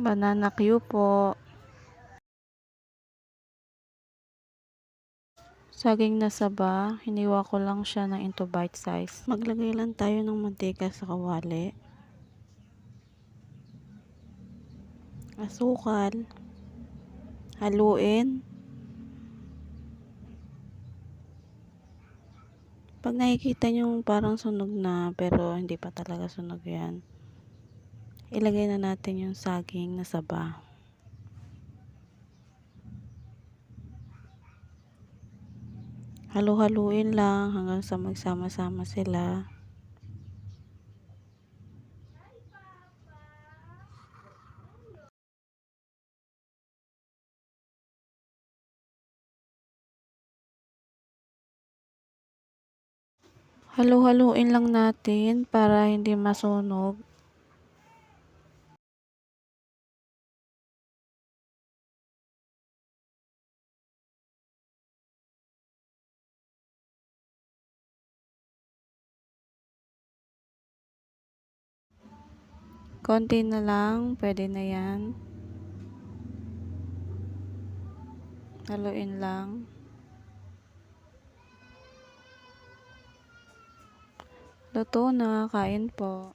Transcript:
Banana Q po. Saging na saba, hiniwa ko lang siya ng into bite size. Maglagay lang tayo ng mantika sa kawali. Asukal. Haluin. Pag nakikita nyo parang sunog na, pero hindi pa talaga sunog yan, ilagay na natin yung saging na saba. Halu-haluin lang hanggang sa magsama-sama sila. Halu-haluin lang natin para hindi masunog. Konti na lang, pwede na yan. Haluin lang. Luto na, kain po.